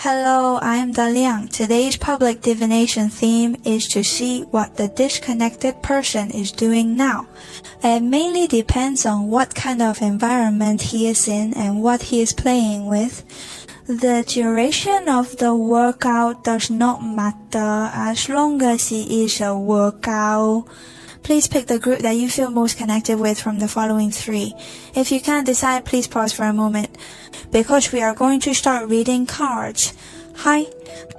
Hello, I'm Daliang. Today's public divination theme is to see what the disconnected person is doing now. It mainly depends on what kind of environment he is in and what he is playing with. The duration of the workout does not matter as long as it is a workout. Please pick the group that you feel most connected with from the following three. If you can't decide, please pause for a moment, because we are going to start reading cards. Hi,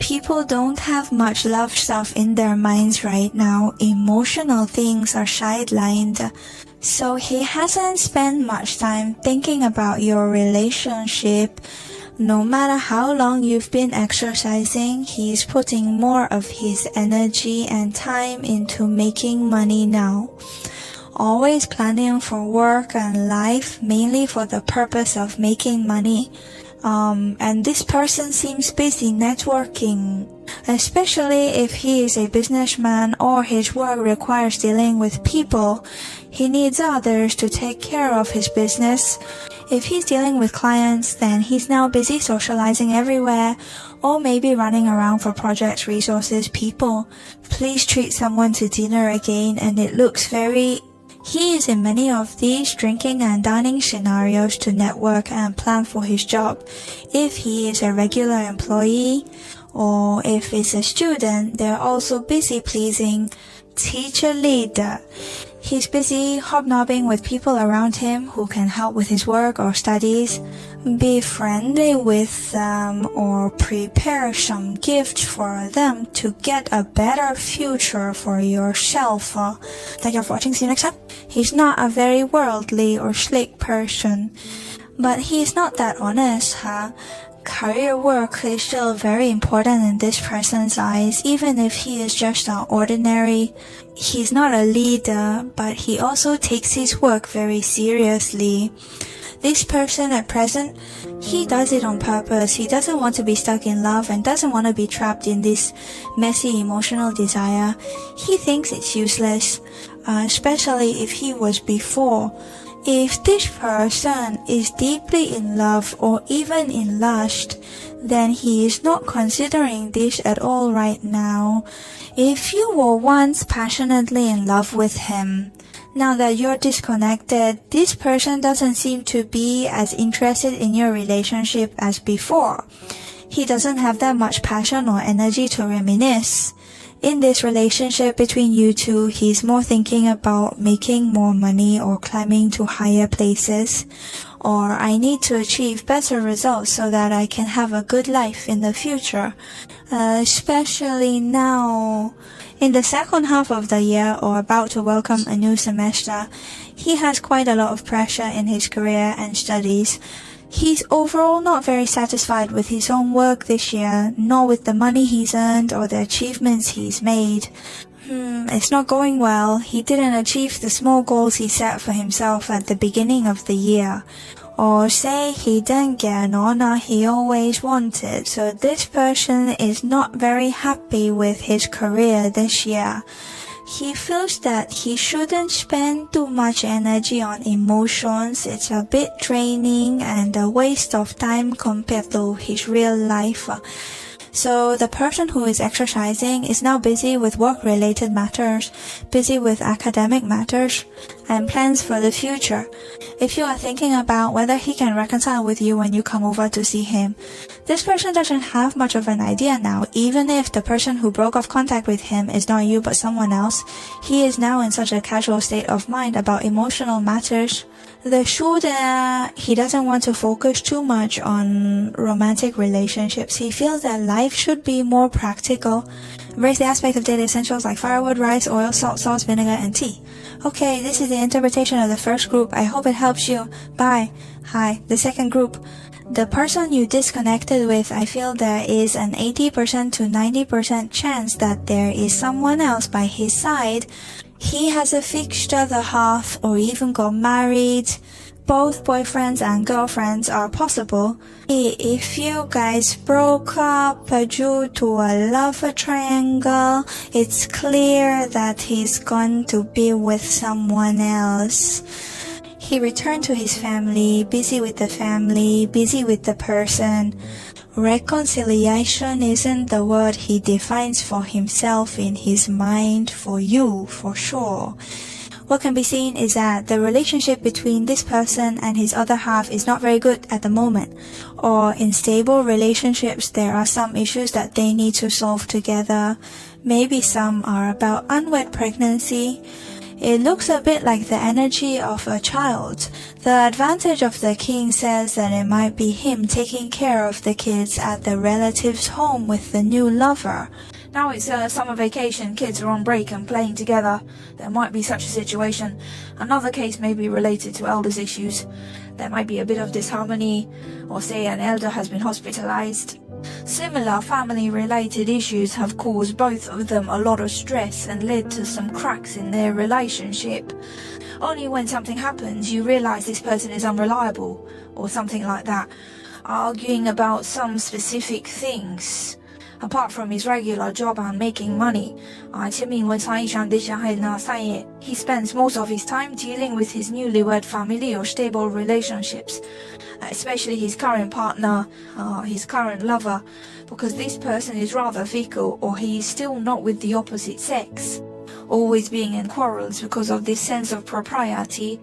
people don't have much love stuff in their minds right now. Emotional things are sidelined. So he hasn't spent much time thinking about your relationship. No matter how long you've been exercising, he's putting more of his energy and time into making money now. Always planning for work and life, mainly for the purpose of making money. And this person seems busy networking, especially if he is a businessman or his work requires dealing with people. He needs others to take care of his business. If he's dealing with clients, then he's now busy socializing everywhere, or maybe running around for projects, resources, people. Please treat someone to dinner again, and it looks he is in many of these drinking and dining scenarios to network and plan for his job. If he is a regular employee, or if it's a student, they're also busy pleasing teacher leader. He's busy hobnobbing with people around him who can help with his work or studies. Be friendly with them or prepare some gifts for them to get a better future for yourself. Thank you for watching. See you next time. He's not a very worldly or slick person, but he's not that honest, Career work is still very important in this person's eyes, even if he is just an ordinary. He's not a leader, but he also takes his work very seriously. This person at present, he does it on purpose. He doesn't want to be stuck in love and doesn't want to be trapped in this messy emotional desire. He thinks it's useless, especially if he was before. If this person is deeply in love or even in lust, then he is not considering this at all right now. If you were once passionately in love with him, now that you're disconnected, this person doesn't seem to be as interested in your relationship as before. He doesn't have that much passion or energy to reminisce. In this relationship between you two, he's more thinking about making more money or climbing to higher places, or I need to achieve better results so that I can have a good life in the future, especially now. In the second half of the year, or about to welcome a new semester, he has quite a lot of pressure in his career and studies. He's overall not very satisfied with his own work this year, nor with the money he's earned or the achievements he's made. It's not going well. He didn't achieve the small goals he set for himself at the beginning of the year. Or say he didn't get an honor he always wanted, so this person is not very happy with his career this year. He feels that he shouldn't spend too much energy on emotions. It's a bit draining and a waste of time compared to his real life. So the person who is exercising is now busy with work-related matters, busy with academic matters, and plans for the future. If you are thinking about whether he can reconcile with you when you come over to see him, this person doesn't have much of an idea now. Even if the person who broke off contact with him is not you but someone else, he is now in such a casual state of mind about emotional matters. The shooter, he doesn't want to focus too much on romantic relationships. He feels that life should be more practical. Embrace the aspect of daily essentials like firewood, rice, oil, salt, sauce, vinegar, and tea. Okay, this is the interpretation of the first group. I hope it helps you. Bye. Hi, the second group. The person you disconnected with, I feel there is an 80% to 90% chance that there is someone else by his side. He has a fixed other half or even got married. Both boyfriends and girlfriends are possible. If you guys broke up due to a love triangle, it's clear that he's going to be with someone else. He returned to his family, busy with the person. Reconciliation isn't the word he defines for himself in his mind for you, for sure. What can be seen is that the relationship between this person and his other half is not very good at the moment. Or in stable relationships, there are some issues that they need to solve together. Maybe some are about unwed pregnancy. It looks a bit like the energy of a child. The advantage of the king says that it might be him taking care of the kids at the relative's home with the new lover. Now it's summer vacation, kids are on break and playing together. There might be such a situation. Another case may be related to elders' issues. There might be a bit of disharmony, or say an elder has been hospitalized. Similar family-related issues have caused both of them a lot of stress and led to some cracks in their relationship. Only when something happens you realize this person is unreliable, or something like that, arguing about some specific things. Apart from his regular job and making money, he spends most of his time dealing with his newlywed family or stable relationships, especially his current partner, his current lover, because this person is rather fickle, or he is still not with the opposite sex, always being in quarrels because of this sense of propriety.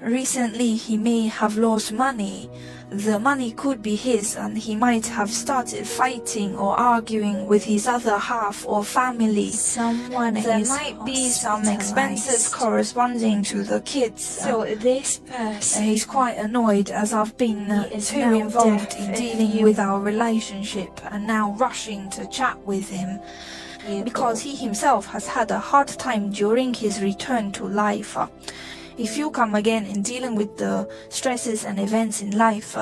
Recently he may have lost money. The money could be his, and he might have started fighting or arguing with his other half or family. There might be some expenses corresponding to the kids. So this person he's quite annoyed, as I've been too involved in dealing with our relationship and now rushing to chat with him, because he himself has had a hard time during his return to life. If you come again in dealing with the stresses and events in life,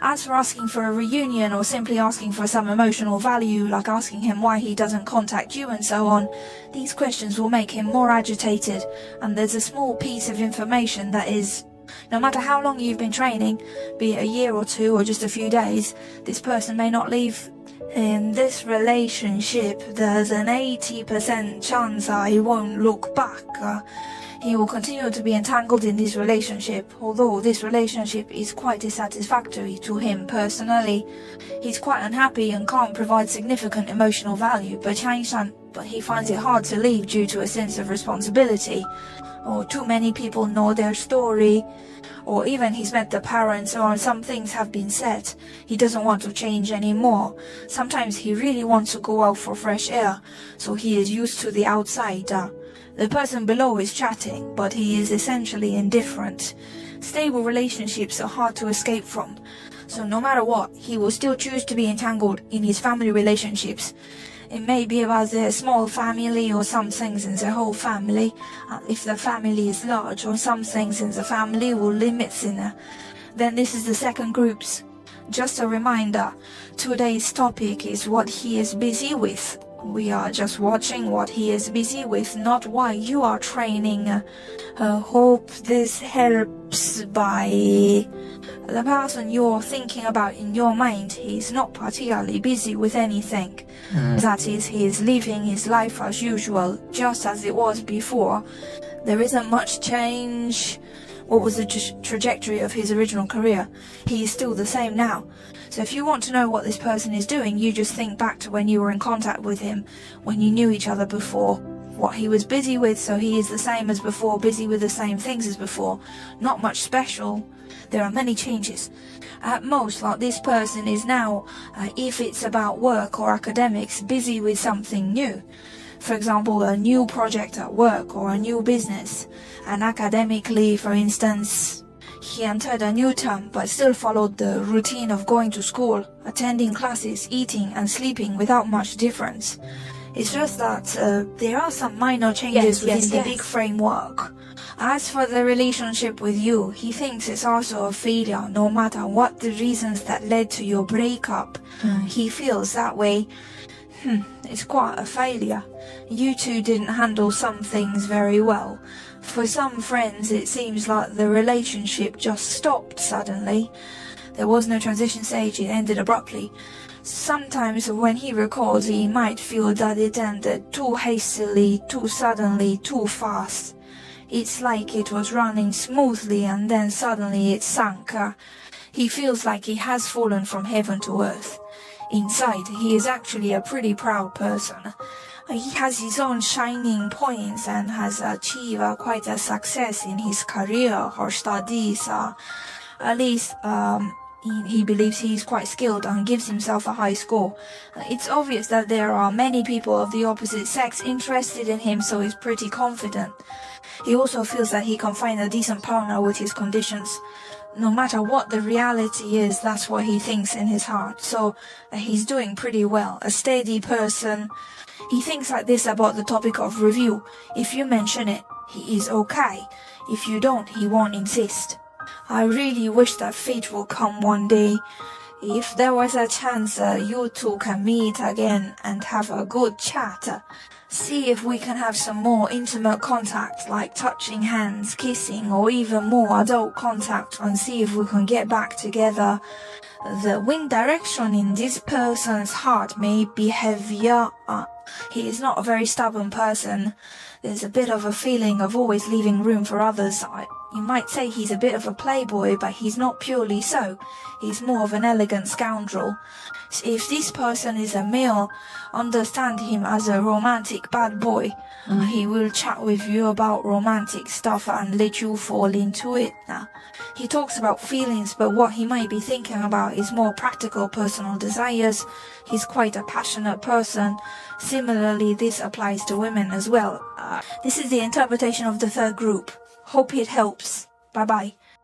as for asking for a reunion or simply asking for some emotional value, like asking him why he doesn't contact you and so on, these questions will make him more agitated, and there's a small piece of information that is, no matter how long you've been training, be it a year or two or just a few days, this person may not leave. In this relationship, there's an 80% chance he won't look back. He will continue to be entangled in this relationship, although this relationship is quite dissatisfactory to him personally. He's quite unhappy and can't provide significant emotional value, but he finds it hard to leave due to a sense of responsibility, or too many people know their story, or even he's met the parents, or some things have been said. He doesn't want to change anymore. Sometimes he really wants to go out for fresh air, so he is used to the outside. The person below is chatting, but he is essentially indifferent. Stable relationships are hard to escape from, so no matter what, he will still choose to be entangled in his family relationships. It may be about their small family or some things in the whole family, if the family is large, or some things in the family will limits in it. Then this is the second groups. Just a reminder, today's topic is what he is busy with. We are just watching what he is busy with, not why you are training. Hope this helps. By the person you're thinking about in your mind, he's not particularly busy with anything. That is, he is living his life as usual, just as it was before. There isn't much change. What was the trajectory of his original career? He is still the same now. So if you want to know what this person is doing, you just think back to when you were in contact with him, when you knew each other before, what he was busy with, so he is the same as before, busy with the same things as before. Not much special. There are many changes. At most, like this person is now, if it's about work or academics, busy with something new. For example, a new project at work or a new business. And academically, for instance, he entered a new term but still followed the routine of going to school, attending classes, eating and sleeping without much difference. It's just that there are some minor changes within the big framework. As for the relationship with you, he thinks it's also a failure, no matter what the reasons that led to your breakup. He feels that way. It's quite a failure. You two didn't handle some things very well. For some friends, it seems like the relationship just stopped suddenly. There was no transition stage, it ended abruptly. Sometimes when he recalls, he might feel that it ended too hastily, too suddenly, too fast. It's like it was running smoothly and then suddenly it sank. He feels like he has fallen from heaven to earth. inside, he is actually a pretty proud person. He has his own shining points and has achieved quite a success in his career or studies. At least he believes he is quite skilled and gives himself a high score. It's obvious that there are many people of the opposite sex interested in him, so he's pretty confident. He also feels that he can find a decent partner with his conditions. No matter what the reality is, that's what he thinks in his heart. So he's doing pretty well. A steady person. He thinks like this about the topic of review. If you mention it, he is okay. If you don't, he won't insist. I really wish that fate will come one day. If there was a chance you two can meet again and have a good chat. See if we can have some more intimate contact, like touching hands, kissing, or even more adult contact, and see if we can get back together. The wind direction in this person's heart may be heavier. He is not a very stubborn person. There's a bit of a feeling of always leaving room for others. You might say he's a bit of a playboy, but he's not purely so. He's more of an elegant scoundrel. If this person is a male, understand him as a romantic bad boy. He will chat with you about romantic stuff and let you fall into it. He talks about feelings, but what he might be thinking about is more practical personal desires. He's quite a passionate person. Similarly, this applies to women as well. This is the interpretation of the third group. Hope it helps. Bye bye.